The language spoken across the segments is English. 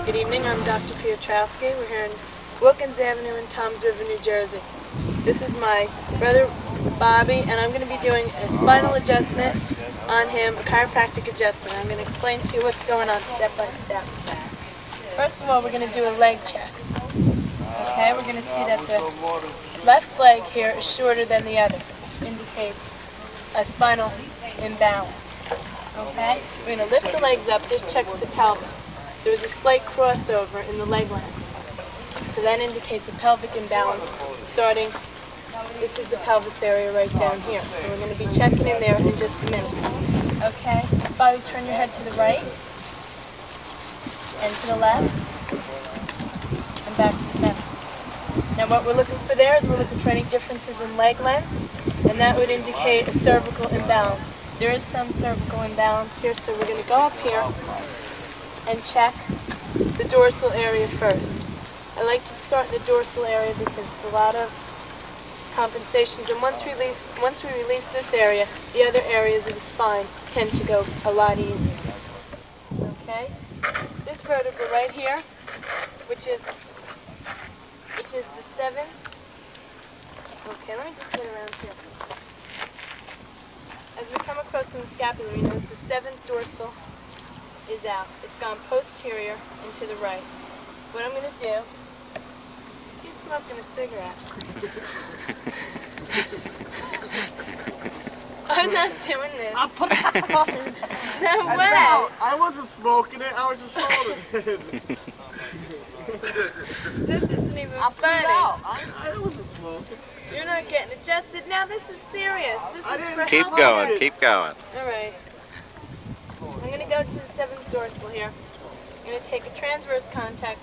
Good evening, I'm Dr. Piotroski. We're here in Wilkins Avenue in Toms River, New Jersey. This is my brother Bobby, and I'm going to be doing a spinal adjustment on him, a chiropractic adjustment. I'm going to explain to you what's going on step by step. First of all, we're going to do a leg check. Okay, we're going to see that the left leg here is shorter than the other, which indicates a spinal imbalance. Okay, we're going to lift the legs up. This checks the pelvis. There's a slight crossover in the leg lengths. So that indicates a pelvic imbalance starting, this is the pelvis area right down here. So we're going to be checking in there in just a minute. Okay, Bobby, turn your head to the right and to the left and back to center. Now what we're looking for there is we're looking for any differences in leg lengths, and that would indicate a cervical imbalance. There is some cervical imbalance here, so we're going to go up here and check the dorsal area first. I like to start in the dorsal area because it's a lot of compensations, and once we release this area, the other areas of the spine tend to go a lot easier. Okay? This vertebra right here, which is the seventh. Okay, let me just get around here. As we come across from the scapula, we notice the seventh dorsal is out. It's gone posterior and to the right. What I'm going to do, he's smoking a cigarette. I'm not doing this. I put it out. No way. I wasn't smoking it, I was just holding it. This isn't even I put funny. it out. I wasn't smoking. You're not getting adjusted. Now this is serious. This is for Keep health going, care. keep going. All right. I'm going to go to the seventh dorsal here. I'm going to take a transverse contact,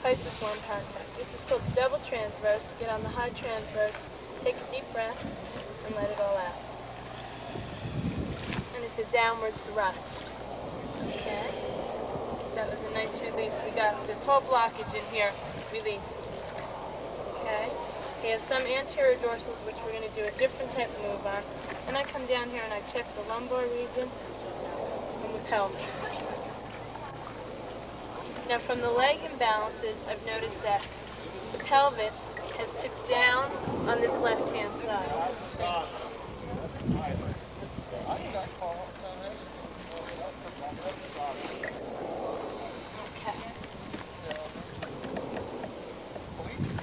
pisiform contact. This is called double transverse. Get on the high transverse, take a deep breath, and let it all out. And it's a downward thrust. Okay? That was a nice release. We got this whole blockage in here released. Okay? He has some anterior dorsals, which we're going to do a different type of move on. And I come down here and I check the lumbar region and the pelvis. Now from the leg imbalances, I've noticed that the pelvis has tipped down on this left-hand side. Okay.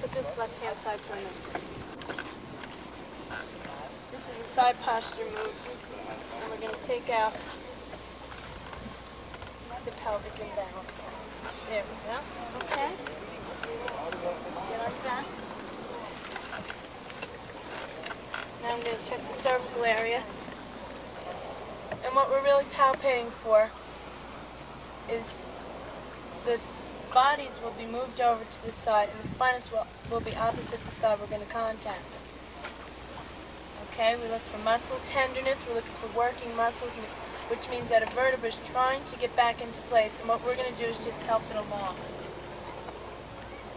Put this left-hand side for a minute. This is a side posture move, and we're going to take out the pelvic imbalance. There we go. Okay. Get like that. Now I'm going to check the cervical area. And what we're really palpating for is this bodies will be moved over to the side, and the spinous will be opposite the side we're going to contact. Okay, we look for muscle tenderness, we're looking for working muscles, which means that a vertebra is trying to get back into place, and what we're going to do is just help it along.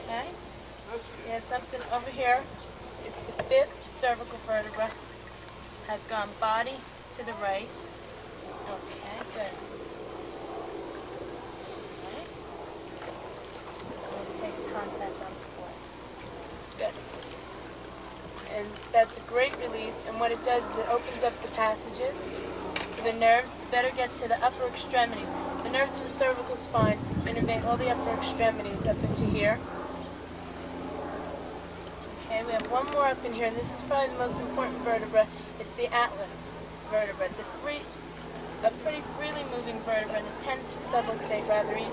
Okay? We have something over here. It's the fifth cervical vertebra. Has gone body to the right. Okay, good. Okay. I'm going to take the contact off the floor. Good. And that's a great release, and what it does is it opens up the passages for the nerves to better get to the upper extremities. The nerves of the cervical spine innervate all the upper extremities up into here. Okay, we have one more up in here, and this is probably the most important vertebra. It's the Atlas Vertebrae. It's a pretty freely moving vertebra, and it tends to subluxate rather easily.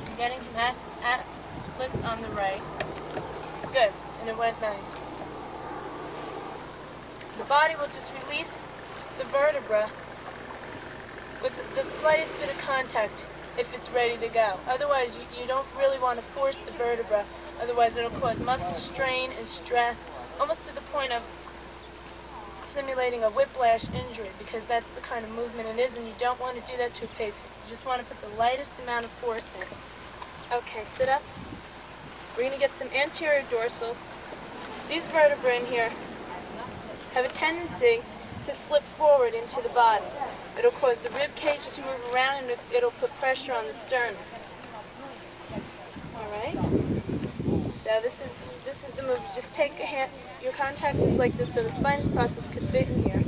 I'm getting him Atlas on the right. Good, and it went nice. The body will just release the vertebra with the slightest bit of contact if it's ready to go. Otherwise, you don't really want to force the vertebra. Otherwise, it'll cause muscle strain and stress, almost to the point of simulating a whiplash injury, because that's the kind of movement it is, and you don't want to do that to a patient. You just want to put the lightest amount of force in. Okay, sit up. We're going to get some anterior dorsals. These vertebrae in here have a tendency to slip forward into the body. It'll cause the rib cage to move around, and it'll put pressure on the sternum. Alright? So this is the move. Just take a hand, your contact is like this so the spinous process could fit in here.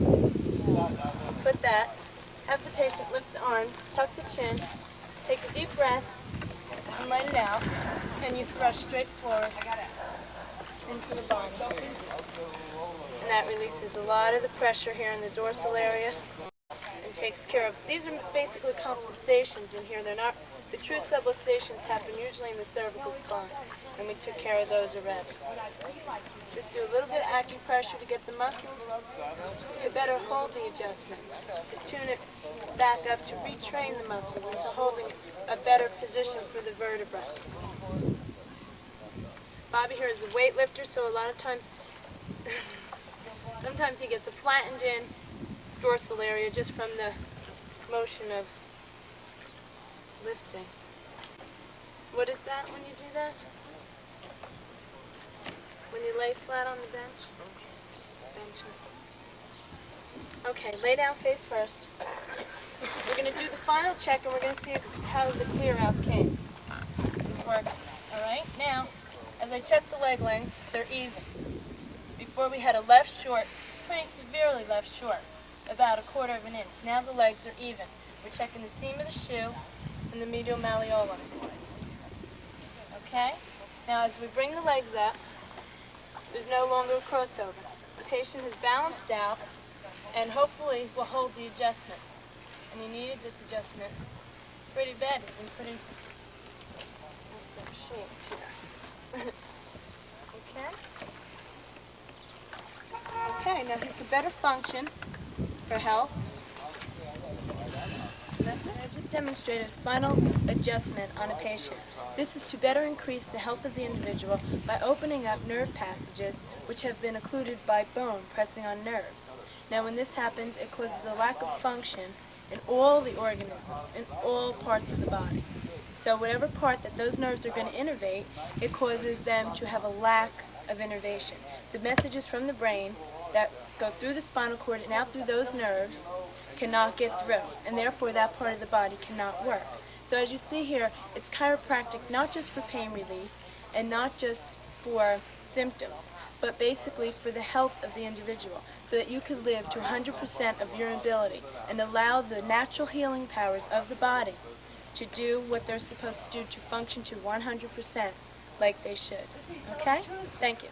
Put that. Have the patient lift the arms, tuck the chin, take a deep breath, and let it out. And you thrust straight forward into the body. And that releases a lot of the pressure here in the dorsal area and takes care of, these are basically compensations in here. They're not, the true subluxations happen usually in the cervical spine, and we took care of those already. Just do a little bit of acupressure to get the muscles to better hold the adjustment, to tune it back up, to retrain the muscles into holding a better position for the vertebrae. Bobby here is a weightlifter, so a lot of times, sometimes he gets a flattened in dorsal area just from the motion of lifting. What is that when you do that? When you lay flat on the bench? Bench. Okay, lay down face first. We're going to do the final check and we're going to see how the clear out came. Alright, now, as I check the leg lengths, they're even. Before we had a left short, pretty severely left short, about 1/4 inch. Now the legs are even. We're checking the seam of the shoe and the medial malleolum. Okay? Now as we bring the legs up, there's no longer a crossover. The patient has balanced out and hopefully will hold the adjustment. And he needed this adjustment pretty bad. He's in pretty messed up shape here. Okay? Okay, now he can better function for health. That's it. I just demonstrated a spinal adjustment on a patient. This is to better increase the health of the individual by opening up nerve passages which have been occluded by bone pressing on nerves. Now when this happens, it causes a lack of function in all the organisms, in all parts of the body. So whatever part that those nerves are going to innervate, it causes them to have a lack of innervation. The messages from the brain that go through the spinal cord and out through those nerves cannot get through, and therefore that part of the body cannot work. So as you see here, it's chiropractic not just for pain relief and not just for symptoms, but basically for the health of the individual, so that you can live to 100% of your ability and allow the natural healing powers of the body to do what they're supposed to do, to function to 100% like they should. Okay? Thank you.